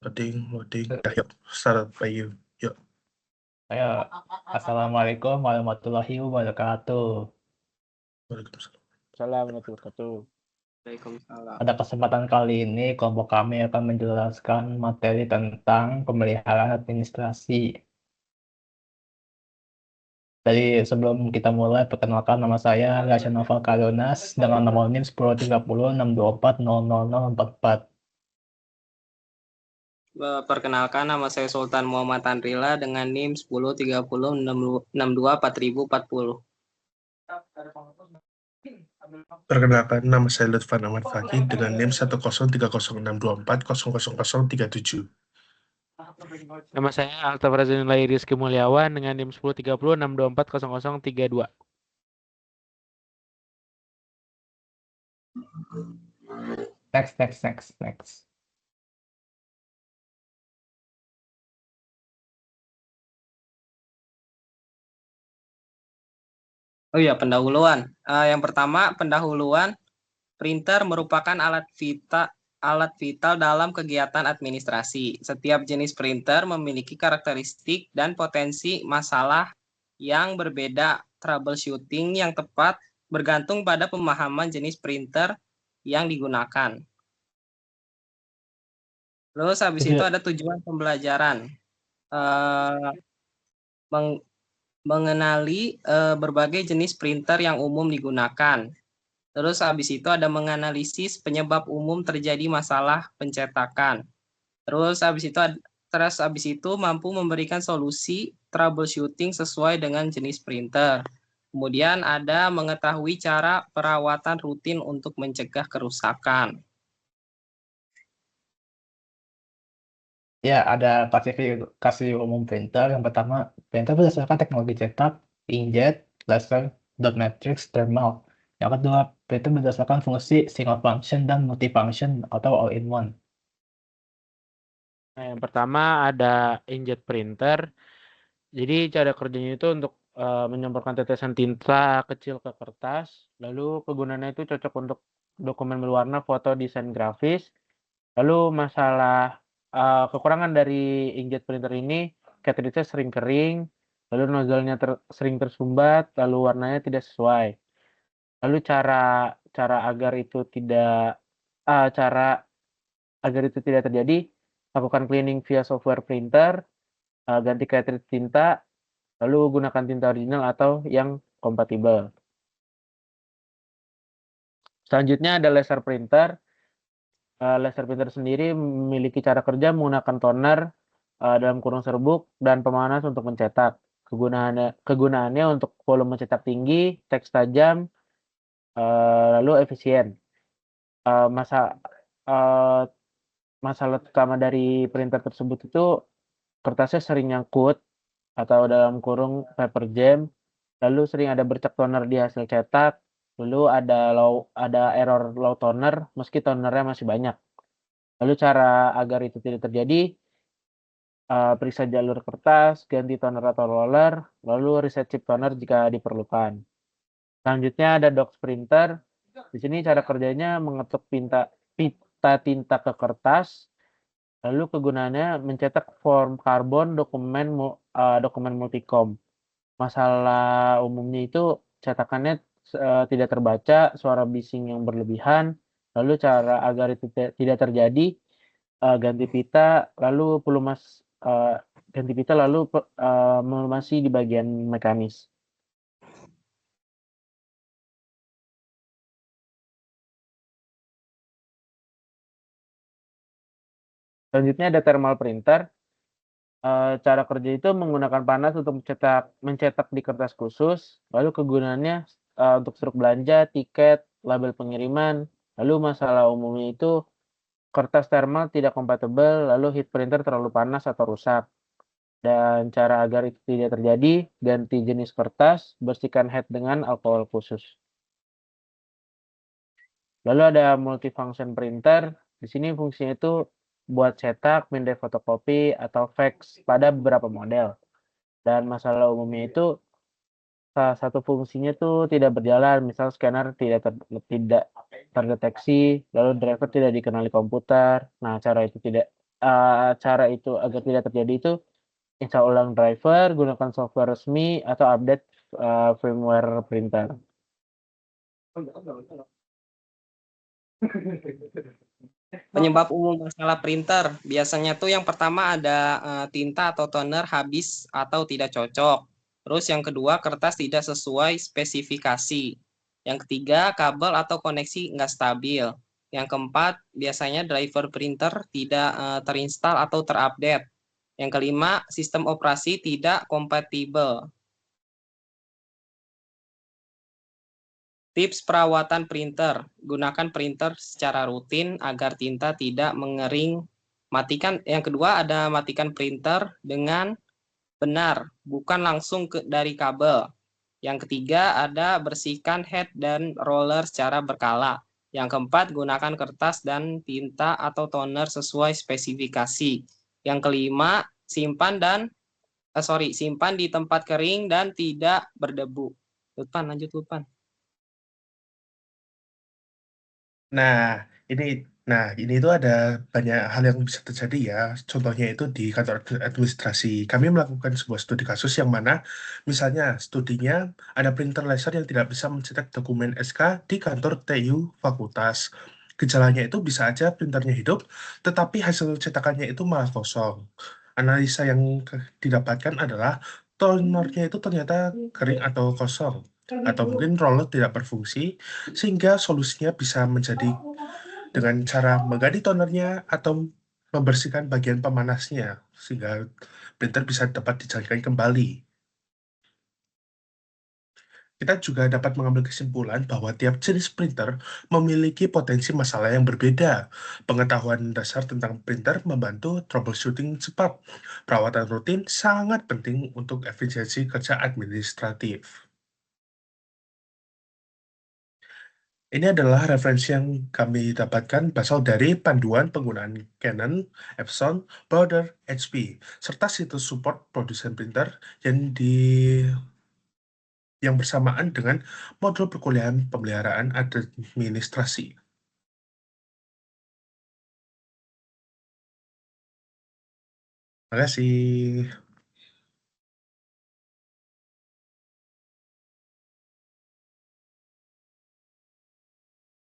Loading. Yuk, start by you. Yuk. Ayo, Assalamualaikum warahmatullahi wabarakatuh. Waalaikumsalam. Assalamualaikum warahmatullahi wabarakatuh. Waalaikumsalam. Pada kesempatan kali ini, kelompok kami akan menjelaskan materi tentang pemeliharaan administrasi. Jadi sebelum kita mulai, perkenalkan nama saya Rasya Noval Karunas dengan nomor NIM 103062400044. Perkenalkan, nama saya Sultan Muhammad Andrila dengan NIM 1030624040. Perkenalkan, nama saya Lutfan Ahmad Fakih dengan NIM 103062400037. Nama saya Altaf Razanullah Rizky Mulyawan dengan NIM 103062400032. Next. Oh iya, pendahuluan. Yang pertama, pendahuluan. Printer merupakan alat vital dalam kegiatan administrasi. Setiap jenis printer memiliki karakteristik dan potensi masalah yang berbeda. Troubleshooting yang tepat bergantung pada pemahaman jenis printer yang digunakan. Terus habis itu ada tujuan pembelajaran. Mengenali berbagai jenis printer yang umum digunakan. Terus habis itu ada menganalisis penyebab umum terjadi masalah pencetakan. Terus habis itu mampu memberikan solusi troubleshooting sesuai dengan jenis printer. Kemudian ada mengetahui cara perawatan rutin untuk mencegah kerusakan. Ya, ada klasifikasi umum printer. Yang pertama, printer berdasarkan teknologi cetak, inkjet, laser, dot matrix, thermal. Yang kedua, printer berdasarkan fungsi single function dan multifunction atau all-in-one. Nah, yang pertama ada inkjet printer. Jadi cara kerjanya itu untuk menyemprotkan tetesan tinta kecil ke kertas. Lalu kegunaannya itu cocok untuk dokumen berwarna, foto, desain grafis. Lalu masalah kekurangan dari inkjet printer ini, cartridge-nya sering kering, lalu nozzle-nya sering tersumbat, lalu warnanya tidak sesuai. Lalu cara agar itu tidak terjadi, lakukan cleaning via software printer, ganti cartridge tinta, lalu gunakan tinta original atau yang kompatibel. Selanjutnya ada laser printer. Laser printer sendiri memiliki cara kerja menggunakan toner dalam kurung serbuk dan pemanas untuk mencetak. Kegunaannya untuk volume cetak tinggi, teks tajam, lalu efisien. Masalah utama dari printer tersebut itu kertasnya sering nyangkut atau dalam kurung paper jam, lalu sering ada bercak toner di hasil cetak, lalu ada error low toner meski tonernya masih banyak. Lalu cara agar itu tidak terjadi, periksa jalur kertas, ganti toner atau roller, lalu reset chip toner jika diperlukan. Selanjutnya ada docs printer. Di sini cara kerjanya mengetuk pita tinta ke kertas, lalu kegunaannya mencetak form karbon dokumen multicom. Masalah umumnya itu cetakannya tidak terbaca, suara bising yang berlebihan. Lalu cara agar itu tidak terjadi, ganti pita lalu melumasi di bagian mekanis. Selanjutnya ada thermal printer. Cara kerja itu menggunakan panas untuk mencetak di kertas khusus. Lalu kegunaannya untuk struk belanja, tiket, label pengiriman. Lalu masalah umumnya itu kertas thermal tidak kompatibel, lalu heat printer terlalu panas atau rusak. Dan cara agar itu tidak terjadi, ganti jenis kertas, bersihkan head dengan alkohol khusus. Lalu ada multifunction printer. Di sini fungsinya itu buat cetak, mindai fotokopi, atau fax pada beberapa model. Dan masalah umumnya itu salah satu fungsinya itu tidak berjalan, misal scanner tidak terdeteksi, lalu driver tidak dikenali komputer. Nah, cara itu tidak cara itu agar tidak terjadi itu install ulang driver, gunakan software resmi, atau update firmware printer. Penyebab umum masalah printer, biasanya tuh yang pertama ada tinta atau toner habis atau tidak cocok. Terus yang kedua, kertas tidak sesuai spesifikasi. Yang ketiga, kabel atau koneksi nggak stabil. Yang keempat, biasanya driver printer tidak terinstall atau terupdate. Yang kelima, sistem operasi tidak kompatibel. Tips perawatan printer. Gunakan printer secara rutin agar tinta tidak mengering. Yang kedua ada matikan printer dengan benar, bukan langsung dari kabel. Yang ketiga ada bersihkan head dan roller secara berkala. Yang keempat, gunakan kertas dan tinta atau toner sesuai spesifikasi. Yang kelima, simpan di tempat kering dan tidak berdebu. Lanjut Lutfan. Nah, ini itu ada banyak hal yang bisa terjadi ya. Contohnya itu di kantor administrasi. Kami melakukan sebuah studi kasus yang mana misalnya studinya ada printer laser yang tidak bisa mencetak dokumen SK di kantor TU fakultas. Gejalanya itu bisa aja printernya hidup, tetapi hasil cetakannya itu malah kosong. Analisa yang didapatkan adalah tonernya itu ternyata kering atau kosong, atau mungkin roller tidak berfungsi, sehingga solusinya bisa menjadi dengan cara mengganti tonernya atau membersihkan bagian pemanasnya sehingga printer bisa dapat dijalankan kembali. Kita juga dapat mengambil kesimpulan bahwa tiap jenis printer memiliki potensi masalah yang berbeda. Pengetahuan dasar tentang printer membantu troubleshooting cepat. Perawatan rutin sangat penting untuk efisiensi kerja administratif. Ini adalah referensi yang kami dapatkan berasal dari panduan penggunaan Canon, Epson, Brother, HP, serta situs support produsen printer yang bersamaan dengan modul perkuliahan pemeliharaan administrasi. Terima kasih.